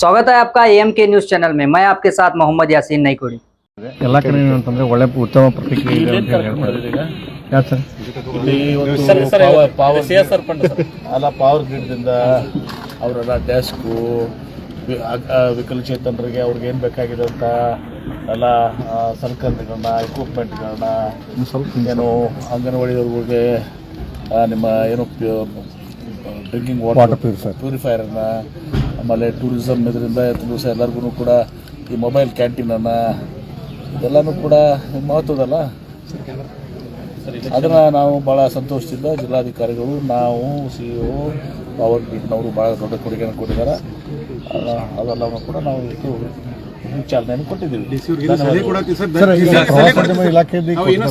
स्वागत है आपका एएमके न्यूज चैनल में। मैं आपके साथ मोहम्मद यासीन नईकोड़ी। ಎಲ್ಲ ಕಡೆ ಏನಂತಂದ್ರೆ ಒಳ್ಳೆ ಉತ್ತಮ ಪ್ರತಿಕ್ರಿಯೆ ಇದೆ ಅಂತ ಹೇಳ್ತಾರೆ. ಯಾಕೆ ಸರ್? ಇಲ್ಲಿ ಅಲ್ಲ ಪವರ್ ಗ್ರಿಡ್ದಿಂದ ಅವರೆಲ್ಲ ಡೆಸ್ಕು ವಿಕಲಚೇತನರಿಗೆ ಅವ್ರಿಗೆ ಏನು ಬೇಕಾಗಿದೆ ಅಂತ ಎಲ್ಲ ಸಲಕರಣೆಗಳನ್ನ ಎಕ್ವಿಪ್ಮೆಂಟ್ಗಳನ್ನ ಏನು ಅಂಗನವಾಡಿಯವ್ರಿಗೆ ನಿಮ್ಮ ಏನು ಡ್ರಿಂಕಿಂಗ್ ವಾಟರ್ ಪ್ಯೂರಿಫೈಯರನ್ನು ಆಮೇಲೆ ಟೂರಿಸಮ್ ಇದರಿಂದ ದಿವಸ ಎಲ್ಲರಿಗೂ ಕೂಡ ಈ ಮೊಬೈಲ್ ಕ್ಯಾಂಟೀನನ್ನು ಇದೆಲ್ಲನೂ ಕೂಡ ಮಹತ್ವದಲ್ಲ. ಅದನ್ನು ನಾವು ಭಾಳ ಸಂತೋಷದಿಂದ ಜಿಲ್ಲಾಧಿಕಾರಿಗಳು ನಾವು CEO ಪವರ್ ಗ್ರಿಡ್ನವರು ಭಾಳ ದೊಡ್ಡ ಕೊಡುಗೆಯನ್ನು ಕೊಟ್ಟಿದ್ದಾರೆ. ಅದೆಲ್ಲವೂ ಕೂಡ ನಾವು ಚಾಲನೆಯನ್ನು ಕೊಟ್ಟಿದ್ದೀವಿ.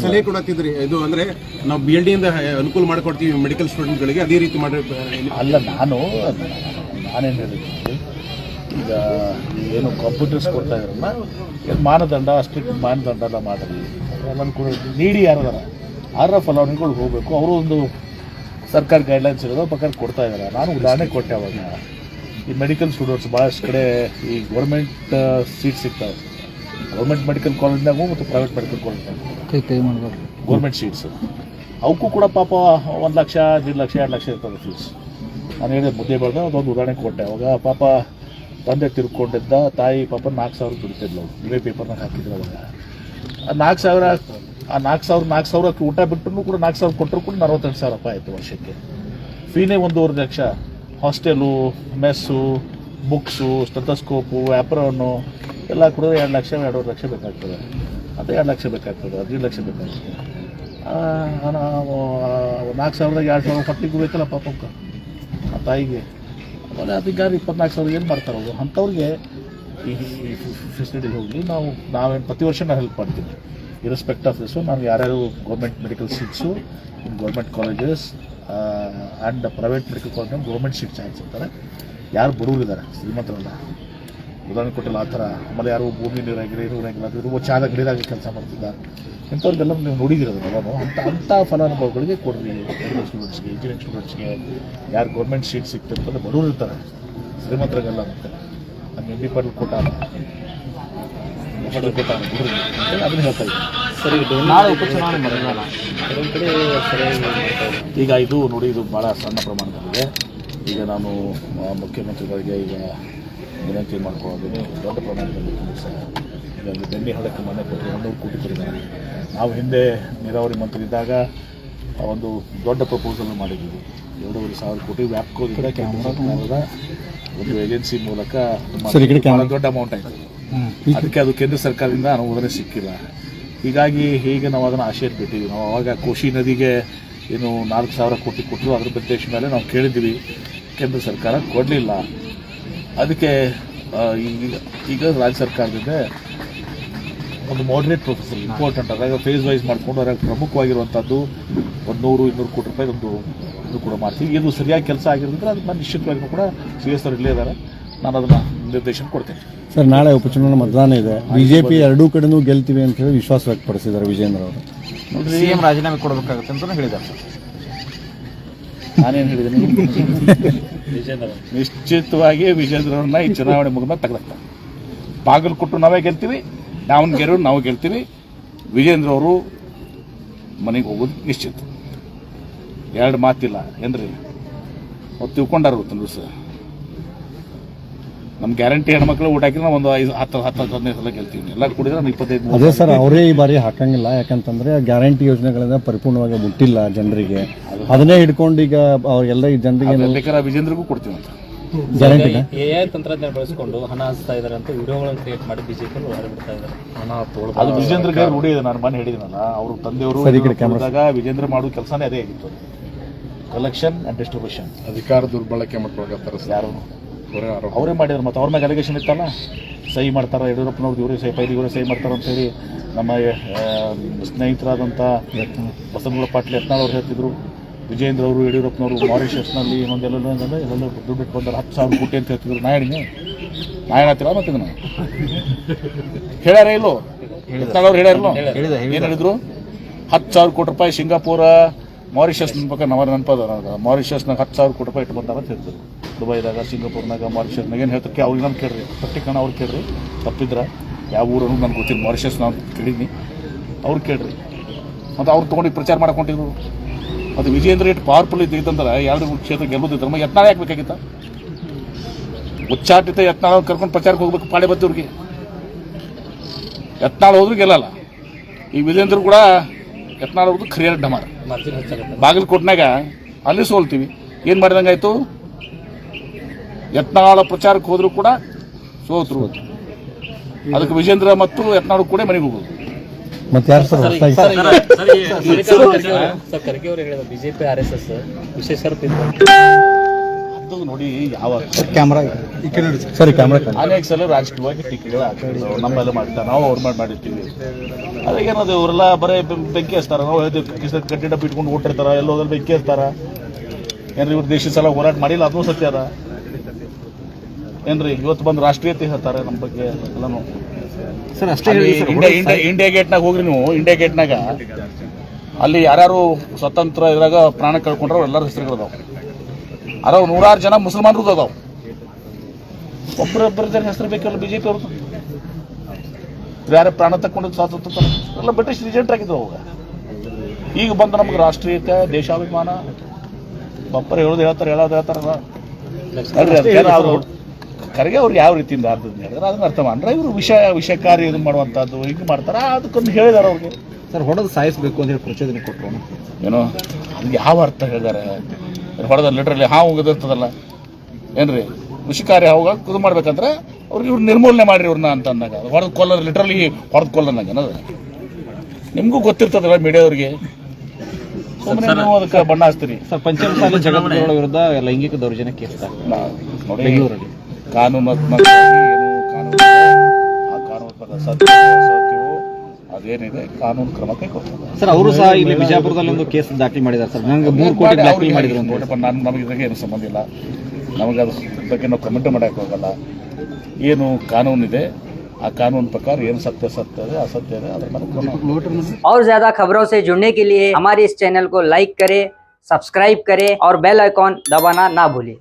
ಸಲಹೆ ಕೊಡತ್ತಿದ್ರಿ ಇದು ಅಂದರೆ ನಾವು BLD ಇಂದ ಅನುಕೂಲ ಮಾಡಿಕೊಡ್ತೀವಿ ಮೆಡಿಕಲ್ ಸ್ಟೂಡೆಂಟ್ಗಳಿಗೆ, ಅದೇ ರೀತಿ ಮಾಡಿ ಅಲ್ಲ. ನಾನೇನು ಹೇಳಿದ್ದೀನಿ, ಈಗ ಏನು ಕಂಪ್ಯೂಟರ್ಸ್ ಕೊಡ್ತಾ ಇದ್ರಲ್ಲ ಮಾನದಂಡ ಸ್ಟ್ರಿಕ್ಟ್ ಮಾನದಂಡ ಎಲ್ಲ ಮಾಡಿರಿ. ಎಲ್ಲರೂ ಕೂಡ ನೀಡಿ ಯಾರದಾರ ಫಲಾನುಭವಿಗಳು ಹೋಗಬೇಕು. ಅವರು ಒಂದು ಸರ್ಕಾರ ಗೈಡ್ಲೈನ್ಸ್ ಇರೋದು ಪ್ರಕಾರ ಕೊಡ್ತಾ ಇದ್ದಾರೆ. ನಾನು ಉದಾಹರಣೆ ಕೊಟ್ಟೆ ಅವಾಗ. ಈ ಮೆಡಿಕಲ್ ಸ್ಟೂಡೆಂಟ್ಸ್ ಭಾಳಷ್ಟು ಕಡೆ ಈ ಗೌರ್ಮೆಂಟ್ ಸೀಟ್ ಸಿಗ್ತವೆ. ಗೌರ್ಮೆಂಟ್ ಮೆಡಿಕಲ್ ಕಾಲೇಜ್ನಾಗೂ ಮತ್ತು ಪ್ರೈವೇಟ್ ಮೆಡಿಕಲ್ ಕಾಲೇಜ್ನಾಗೂ ಗೌರ್ಮೆಂಟ್ ಸೀಟ್ಸು ಅವಕ್ಕೂ ಕೂಡ ಪಾಪ 1 ಲಕ್ಷ 1.5 ಲಕ್ಷ 2 ಲಕ್ಷ ಇರ್ತದೆ ಫೀಸ್. ನಾನು ಹೇಳಿದೆ ಮುದ್ದೆ ಬೆಳೆದ ಅದೊಂದು ಉದಾಹರಣೆ ಕೊಟ್ಟೆ. ಅವಾಗ ಪಾಪ ತಂದೆ ತಿರ್ಕೊಂಡಿದ್ದ ತಾಯಿ ಪಾಪ 4,000 ದುಡಿತಿದ್ಲು. ಇವೇ ಪೇಪರ್ನಾಗ ಹಾಕಿದ್ರು. ಅವಾಗ ಆ 4,000 ಊಟ ಬಿಟ್ಟು ಕೂಡ 4,000 ಕೊಟ್ಟರು ಕೂಡ 48,000 ರೂಪಾಯಿ ಆಯಿತು ವರ್ಷಕ್ಕೆ. ಫೀನೇ 1.5 ಲಕ್ಷ. ಹಾಸ್ಟೆಲು, ಮೆಸ್ಸು, ಬುಕ್ಸು, ಸ್ಟೆಥೋಸ್ಕೋಪು, ಆ್ಯಪ್ರನ್ನು ಎಲ್ಲ ಕೂಡ 2 ಲಕ್ಷ 2.5 ಲಕ್ಷ ಬೇಕಾಗ್ತದೆ. ಅದೇ 2 ಲಕ್ಷ ಬೇಕಾಗ್ತದೆ, 15 ಲಕ್ಷ ಬೇಕಾಗ್ತದೆ. 4,000ದಾಗ 2,000 ಹೊಟ್ಟಿಗೂ ಬೇಕಲ್ಲ ಪಾಪಕ್ಕೆ ಆ ತಾಯಿಗೆ. ಆಮೇಲೆ ಅಧಿಕಾರಿ 24,000 ಏನು ಮಾಡ್ತಾರೆ ಅವರು? ಅಂಥವ್ರಿಗೆ ಈ ಫೆಸಿಲಿಟಿ ಹೋಗಲಿ. ನಾವೇನು ಪ್ರತಿ ವರ್ಷ ನಾನು ಹೆಲ್ಪ್ ಮಾಡ್ತೀನಿ ಇರೆಸ್ಪೆಕ್ಟ್ ಆಫ್ ದಿಸು. ನಾನು ಯಾರ್ಯಾರು government medical seats in government colleges and private medical college government seat chance ಇರ್ತಾರೆ. ಯಾರು ಬಡವರಿದ್ದಾರೆ, ಶ್ರೀಮಂತರಲ್ಲ, ಉದಾಹರಣೆ ಕೊಟ್ಟಿಲ್ಲ ಆ ಥರ. ಆಮೇಲೆ ಯಾರು ಭೂಮಿ ನೀರಾಗಿಲ್ಲ ಅದು ಚಾದ ಗಡಿದಾಗಿ ಕೆಲಸ ಮಾಡ್ತಿದ್ದಾರೆ. ಇಂಥವ್ರಿಗೆಲ್ಲ ನೀವು ನೋಡಿದಿರೋದು ನಾನು ಅಂಥ ಫಲಾನುಭವಿಗಳಿಗೆ ಕೊಡ್ರಿ. ಮೆಡಿಕಲ್ ಸ್ಟೂಡೆಂಟ್ಸ್ಗೆ, ಇಂಜಿನಿಯರಿಂಗ್ ಸ್ಟೂಡೆಂಟ್ಸ್ಗೆ ಯಾರು ಗೌರ್ಮೆಂಟ್ ಸೀಟ್ ಸಿಗ್ತಿರ್ತದೆ ಬಡವರು ಇರ್ತಾರೆ, ಶ್ರೀಮಂತರಿಗೆಲ್ಲ ಮತ್ತೆ ನಮ್ಮ ಇಂಡಿಪೆಂಡೆಂಟ್ ಕೊಟ್ಟಾಗ ಬಡವ್ರಿಗೆ ಕೊಟ್ಟಾಗ ಬಡವ್ರಿಗೆ ಅಂತೇಳಿ ಅದನ್ನು ಹೇಳ್ತಾ ಇದ್ದೀನಿ. ಸರಿ, ನಾಳೆ ಉಪಚುನಾವಣೆ ಮಾಡೋಣ. ಈಗ ಇದು ನೋಡಿ, ಇದು ಭಾಳ ಸಣ್ಣ ಪ್ರಮಾಣದಲ್ಲಿದೆ. ಈಗ ನಾನು ಮುಖ್ಯಮಂತ್ರಿಗಳಿಗೆ ಈಗ ವಿನಂತಿ ಮಾಡ್ಕೊಂಡಿದ್ದೀನಿ. ದೊಡ್ಡ ಪ್ರಮಾಣದಲ್ಲಿ ಈಗ ಬೆಣ್ಣೆ ಹಳಕ್ಕೆ ಮನೆ ಕೊಟ್ಟು 100 ಕೋಟಿ ಕೊಟ್ಟಿದ್ದಾರೆ. ನಾವು ಹಿಂದೆ ನೀರಾವರಿ ಮಂತ್ರಿ ಇದ್ದಾಗ ಒಂದು ದೊಡ್ಡ ಪ್ರಪೋಸಲ್ ಮಾಡಿದ್ದೀವಿ. 2,500 ಕೋಟಿ ವ್ಯಾಪ್ಕೋದಿಂದ ಕೇಂದ್ರ ಸರ್ಕಾರದ ಒಂದು ಏಜೆನ್ಸಿ ಮೂಲಕ ದೊಡ್ಡ ಅಮೌಂಟ್ ಆಯಿತು. ಅದಕ್ಕೆ ಅದು ಕೇಂದ್ರ ಸರ್ಕಾರದಿಂದ ಅನುಮೋದನೆ ಸಿಕ್ಕಿಲ್ಲ. ಹೀಗಾಗಿ ಈಗ ನಾವು ಅದನ್ನು ಆಶೆ ಇಟ್ಬಿಟ್ಟಿವಿ. ನಾವು ಅವಾಗ ಕೋಶಿ ನದಿಗೆ ಏನು 4,000 ಕೋಟಿ ಕೊಟ್ಟರು. ಅದ್ರ ಉದ್ದೇಶ ಮೇಲೆ ನಾವು ಕೇಳಿದ್ದೀವಿ, ಕೇಂದ್ರ ಸರ್ಕಾರ ಕೊಡಲಿಲ್ಲ. ಅದಕ್ಕೆ ಈಗ ರಾಜ್ಯ ಸರ್ಕಾರದಿಂದ ಒಂದು ಮಾಡ್ರೇಟ್ ಪ್ರೊಸೆಸರ್ ಇಂಪಾರ್ಟೆಂಟ್ ಅದಾಗ ಫೇಸ್ ವೈಸ್ ಮಾಡಿಕೊಂಡು ಅದ್ರಾಗ ಪ್ರಮುಖವಾಗಿರುವಂಥದ್ದು 100-200 ಕೋಟಿ ರೂಪಾಯಿ ಒಂದು ಇದು ಕೂಡ ಮಾಡ್ತೀವಿ. ಇದು ಸರಿಯಾಗಿ ಕೆಲಸ ಆಗಿರೋದ್ರೆ ಅದಕ್ಕೆ ನಾನು ನಿಶ್ಚಿತವಾಗಿ ಕೂಡ CS ಅವರು ಇಲ್ಲೇ ಇದ್ದಾರೆ, ನಾನು ಅದನ್ನು ನಿರ್ದೇಶನ ಕೊಡ್ತೇನೆ. ಸರ್, ನಾಳೆ ಉಪಚುನಾವಣೆ ಮತದಾನ ಇದೆ. ಬಿಜೆಪಿ ಎರಡೂ ಕಡೆನೂ ಗೆಲ್ತೀವಿ ಅಂತ ಹೇಳಿ ವಿಶ್ವಾಸ ವ್ಯಕ್ತಪಡಿಸಿದ್ದಾರೆ ವಿಜೇಂದ್ರ ಅವರು. CM ರಾಜೀನಾಮೆ ಕೊಡಬೇಕಾಗುತ್ತೆ ಅಂತ ಹೇಳಿದ್ದಾರೆ ಸರ್. ನಾನೇನು ಹೇಳಿದ್ದೀನಿ? ನಿಶ್ಚಿತವಾಗಿ ವಿಜೇಂದ್ರವ್ರನ್ನ ಈ ಚುನಾವಣೆ ಮುಗಿದ ತೆಗೆದಾಕ್ತಾರೆ. ಬಾಗಲಕೋಟೆ ನಾವೇ ಗೆಲ್ತೀವಿ, ದಾವಣಗೆರೆ ನಾವು ಗೆಲ್ತೀವಿ. ವಿಜೇಂದ್ರ ಅವರು ಮನೆಗೆ ಹೋಗೋದು ನಿಶ್ಚಿತ, 2 ಮಾತಿಲ್ಲ ಏನ್ರಿ. ಅವ್ರು ತಿಳ್ಕೊಂಡಾರ ದಿವಸ ನಮ್ಮ ಗ್ಯಾರಂಟಿ ಹೆಣ್ಮಕ್ಳು ಊಟ ಹಾಕಿದ್ರೆ ನಾವು ಒಂದು 10-15 ಸಲ ಗೆಲ್ತೀವಿ. ಎಲ್ಲ ಕೂಡಿದ್ರೆ 25. ಅದೇ ಸರ್, ಅವರೇ ಈ ಬಾರಿ ಹಾಕಂಗಿಲ್ಲ. ಯಾಕಂತಂದ್ರೆ ಗ್ಯಾರಂಟಿ ಯೋಜನೆಗಳಿಂದ ಪರಿಪೂರ್ಣವಾಗಿ ಮುಟ್ಟಿಲ್ಲ ಜನರಿಗೆ. ಅದನ್ನೇ ಹಿಡ್ಕೊಂಡು ಈಗ ಅವ್ರಿಗೆಲ್ಲ ಈ ಜನರಿಗೆ ಬೇಕಾದ್ರೆ ವಿಜೇಂದ್ರಿಗೂ ಕೊಡ್ತೀವಿ ಅಂತ ಗ್ಯಾರಂಟಿನ AI ತಂತ್ರಜ್ಞಾನ ಬಳಸಿಕೊಂಡು ಹಣ ಹಂಚ್ತಾ ಇದ್ದಾರೆ ಅಂತ ವಿಡಿಯೋಗಳನ್ನು ಕ್ರಿಯೇಟ್ ಮಾಡಿ ಬಿಜೆಪಿ ಹೊರಬಿಡ್ತಾ ಇದ್ದಾರೆ. ಅದು ವಿಜೇಂದ್ರಗೆ ರೂಢಿ ಇದೆ. ನಾನು ಮನೆ ಹೇಳಿದ್ದೀನಲ್ಲ, ಅವರು ತಂದೆಯವರು ವಿಜೇಂದ್ರ ಮಾಡೋ ಕೆಲಸನೇ ಅದೇ ಆಗಿತ್ತು. ಕಲೆಕ್ಷನ್ ಆ್ಯಂಡ್ ಡಿಸ್ಟ್ರಿಬ್ಯೂಷನ್ ಅಧಿಕಾರ ದುರ್ಬಳಕೆ ಮಾಡ್ಕೊಳ್ತಾರೆ. ಯಾರು ಅವರೇ ಮಾಡಿದ್ರು. ಮತ್ತು ಅವ್ರ ಮ್ಯಾಗ ಅಲಿಗೇಷನ್ ಇತ್ತಲ್ಲ, ಸಹಿ ಮಾಡ್ತಾರೆ ಯಡಿಯೂರಪ್ಪನವ್ರದ್ದು, ಇವರೇ ಸಹಿ ಮಾಡ್ತಾರೆ ಅಂತೇಳಿ ನಮ್ಮ ಸ್ನೇಹಿತರಾದಂಥ ಬಸವನಗೌಡ ಪಾಟೀಲ್ ಯತ್ನಾಳ್ ಅವ್ರು ಹೇಳ್ತಿದ್ರು. ವಿಜೇಂದ್ರ ಅವರು ಯಡಿಯೂರಪ್ಪನವರು ಮಾರಿಷಸ್ನಲ್ಲಿ ಇನ್ನೊಂದೆಲ್ಲ ದುಡ್ಡು ಬಿಟ್ಟು ಬಂದರೆ 10,000 ಕೋಟಿ ಅಂತ ಹೇಳ್ತಿದ್ರು. ನಾ ಹೇಳ್ತೀರ ಮತ್ತೆ ನಾನು ಹೇಳ್ಯಾರ ಇಲ್ಲೋ? ಯತ್ನಾಳ್ ಅವ್ರು ಹೇಳ್ಯಾರಲ್ಲೋ? ಏನು ಹೇಳಿದ್ರು? 10,000 ಕೋಟಿ ರೂಪಾಯಿ ಸಿಂಗಾಪುರ ಮಾರಿಷಸ್ ನೆನಪದ ಮಾರಿಷಸ್ನಾಗ 10,000 ಕೋಟಿ ರೂಪಾಯಿ ಇಟ್ಟು ಬಂದಾರ ಅಂತ ಹೇಳ್ತಿದ್ರು. ದುಬೈದಾಗ ಸಿಂಗಾಪುರ್ನಾಗ ಮಾರಿಷಸ್ನಾಗ ಏನು ಹೇಳ್ತಾರೆ ಅವ್ರಿಗೆ ನಾನು ಕೇಳ್ರಿ ಪಟ್ಟಿಕಣ ಅವ್ರು ಕೇಳ್ರಿ ತಪ್ಪಿದ್ರೆ ಯಾವ ಊರು ಅನ್ನೋದು ನನಗೆ ಗೊತ್ತಿಲ್ಲ ಮಾರಿಷಸ್ ನಾನು ಕೇಳಿದ್ನಿ ಅವ್ರು ಕೇಳ್ರಿ ಮತ್ತು ಅವ್ರು ತೊಗೊಂಡು ಪ್ರಚಾರ ಮಾಡ್ಕೊಂಡಿದ್ರು ಮತ್ತು ವಿಜೇಂದ್ರ ಎಷ್ಟು ಪವರ್ಫುಲ್ ಇದ್ದಿತ್ತಂದ್ರೆ ಎರಡು ಕ್ಷೇತ್ರ ಗೆಲ್ಲೋದಿದ್ರೆ ಮತ್ತೆ ಯತ್ನಾಳ ಯಾಕೆ ಬೇಕಾಗಿತ್ತ ಉಚ್ಚಾಟಿತ ಯತ್ನಾಳ ಕರ್ಕೊಂಡು ಪ್ರಚಾರಕ್ಕೆ ಹೋಗ್ಬೇಕು ಪಾಳೆ ಬತ್ತವ್ರಿಗೆ ಯತ್ನಾಳ್ ಹೋದ್ರು ಗೆಲ್ಲಲ್ಲ ಈ ವಿಜೇಂದ್ರ ಕೂಡ ಯತ್ನಾಳ್ ಹೋದ್ರು ಖರಿಯರ್ ಡಮಾರ ಮಾರ್ಜಿನ್ ಹೆಚ್ಚಾಗುತ್ತೆ. ಬಾಗಲಕೋಟ್ನಾಗ ಅಲ್ಲಿ ಸೋಲ್ತೀವಿ ಏನು ಮಾಡಿದಂಗೆ ಆಯಿತು ಯತ್ನಾಳ ಪ್ರಚಾರಕ್ಕೆ ಹೋದ್ರು ಕೂಡ ಸೋತರು ಅದಕ್ಕೆ ವಿಜೇಂದ್ರ ಮತ್ತು ಯತ್ನಾಳ್ ಕೂಡ ಮನೆಗೆ ಹೋಗೋದು ಮತ್ತೆ ಯಾರು ಸರ್ ಹೊಸದಾಗಿ ಸರ್ ಖರ್ಗೆ ಅವರು ಹೇಳಿದ ಬಿಜೆಪಿ RSS ವಿಶೇಷ ಷರತ್ತು ಇತ್ತು. ಅದು ನೋಡಿ ಯಾವ ಕ್ಯಾಮ್ರಾ ಸರಿ ಕ್ಯಾಮ್ರಾ ಅನೇಕ ಸಲ ರಾಜಕೀಯವಾಗಿ ಟೀಕೆಗಳು ಆಗ್ತಿದ್ರು ನಮ್ಮೆಲ್ಲ ಮಾಡ್ತಾರೆ ನಾವು ಅವ್ರ ಮಾಡಿ ಮಾಡಿರ್ತೀವಿ ಅದೇನದು ಇವರೆಲ್ಲ ಬರೀ ಬೆಂಕಿ ಹಚ್ತಾರ ನಾವು ಕಿಸದ ಕಡ್ಡಿ ಡಬ್ಬಿ ಇಟ್ಕೊಂಡು ಓಟಿರ್ತಾರ ಎಲ್ಲೋದ್ರಲ್ಲಿ ಬೆಂಕಿ ಹಚ್ತಾರ ಏನ್ರಿ ಇವ್ರು ದೇಶದ ಸಲ ಹೋರಾಟ ಮಾಡಿಲ್ಲ ಅದನ್ನೂ ಸತ್ಯ ಅದ ಏನ್ರಿ ಇವತ್ತು ಬಂದು ರಾಷ್ಟ್ರೀಯತೆ ಹೇಳ್ತಾರೆ ನಮ್ಮ ಬಗ್ಗೆ ಎಲ್ಲನೂ ಸರ್ ಅಷ್ಟೇ ಇಂಡಿಯಾ ಗೇಟ್ನಾಗ ಹೋಗ್ರಿ ನೀವು ಇಂಡಿಯಾ ಗೇಟ್ನಾಗ ಅಲ್ಲಿ ಯಾರ್ಯಾರು ಸ್ವತಂತ್ರ ಇದ್ರಾಗ ಪ್ರಾಣ ಕಳ್ಕೊಂಡ್ರೆ ಎಲ್ಲರ ಹೆಸರುಗಳದಾವ ಅದಾವ ನೂರಾರು ಜನ ಮುಸಲ್ಮಾನರು ಅದಾವ ಒಬ್ಬರೊಬ್ಬರ ಜನ ಹೆಸರು ಬೇಕಲ್ಲ ಬಿಜೆಪಿ ಅವ್ರದ್ದು ಯಾರು ಪ್ರಾಣ ತಕ್ಕೊಂಡು ಸ್ವಾತಂತ್ರ್ಯ ಎಲ್ಲ ಬ್ರಿಟಿಷ್ ರಿಜೆಂಟ್ ಆಗಿದ್ವು ಅವಾಗ ಈಗ ಬಂದು ನಮ್ಗೆ ರಾಷ್ಟ್ರೀಯತೆ ದೇಶಾಭಿಮಾನ ಬಪ್ಪರ್ ಹೇಳೋದು ಹೇಳ್ತಾರಲ್ಲ ಅವರು ಕರೆಗೆ ಅವ್ರು ಯಾವ ರೀತಿಯಿಂದ ಅರ್ಥದಿಂದ ಹೇಳಿದ್ರೆ ಅದನ್ನ ಅರ್ಥ ಮಾಡ್ರೆ ಇವರು ವಿಷಕಾರಿ ಇದು ಮಾಡುವಂಥದ್ದು ಹಿಂಗೆ ಮಾಡ್ತಾರೆ ಅದಕ್ಕೊಂದು ಹೇಳಿದಾರೆ ಅವ್ರಿಗೆ ಸರ್ ಹೊಡೆದು ಸಾಯಿಸಬೇಕು ಅಂತ ಹೇಳಿ ಪ್ರಚೋದನೆ ಕೊಟ್ಟರು ಏನೋ ಅದು ಯಾವ ಅರ್ಥ ಹೇಳಿದ್ದಾರೆ ಹೊಡೆದ ಲಿಟ್ರಲ್ಲಿ ಹಾವು ಹೋಗೋದಿರ್ತದಲ್ಲ ಏನ್ರಿ ವಿಷಕಾರಿ ಹಾವಾಗ ಇದು ಮಾಡ್ಬೇಕಂದ್ರೆ ಅವ್ರಿಗೆ ಇವ್ರು ನಿರ್ಮೂಲನೆ ಮಾಡಿರಿ ಇವ್ರನ್ನ ಅಂತ ಅಂದಾಗ ಹೊಡೆದ ಕೊಲ್ಲರ್ ಲಿಟ್ರಲಿ ಹೊಡೆದ ಕೊಲ್ಲನಾಗ ಅನ್ನೋದು ನಿಮಗೂ ಗೊತ್ತಿರ್ತದಲ್ಲ ಮೀಡಿಯಾವ್ರಿಗೆ ಸುಮ್ಮನೆ ನೀವು ಅದಕ್ಕೆ ಬಣ್ಣ ಹಚ್ತೀರಿ. ಸರ್ ಪಂಚಮಸಾಲಿ ಜಗದ್ಗುರುಗಳ ವಿರುದ್ಧ ಲೈಂಗಿಕ ದೌರ್ಜನ್ಯ ಕೇಸ್ ನೋಡಿ ಬೆಂಗಳೂರಲ್ಲಿ ಕಾನೂನಾತ್ಮಕ ಏನು ಕಾನೂನು ಆ ಕಾನೂನಾತ್ಮಕ ಸತ್ಯವೋ ಅದೇನಿದೆ ಕಾನೂನು ಕ್ರಮ ಕೈಗೊಳ್ತಾರೆ. ಸರ್ ಅವರು ಸಹ ಇಲ್ಲಿ ಬಿಜಾಪುರದಲ್ಲಿ ಒಂದು ಕೇಸ್ ದಾಖಲೆ ಮಾಡಿದ್ದಾರೆ ಸರ್ ನನಗೆ 3 ಕೋಟಿ ದಾಖಲೆ ಮಾಡಿದ್ರು ಅಂತ. ನೋಡಪ್ಪ ನಮಗೆ ಇದ್ರಾಗೆ ಏನು ಸಂಬಂಧ ಇಲ್ಲ ನಮಗೆ ಅದ್ರ ಬಗ್ಗೆ ನಾವು ಕಮೆಂಟ್ ಮಾಡೋಕ್ಕೆ ಹೋಗಲ್ಲ ಏನು ಕಾನೂನಿದೆ ಆ कानून प्रकार ये सत्य है असत्य है अदर ಮೇಲೆ और ज्यादा खबरों से जुड़ने के लिए हमारे इस चैनल को लाइक करें, सब्सक्राइब करें और बेल आइकॉन दबाना ना भूलें।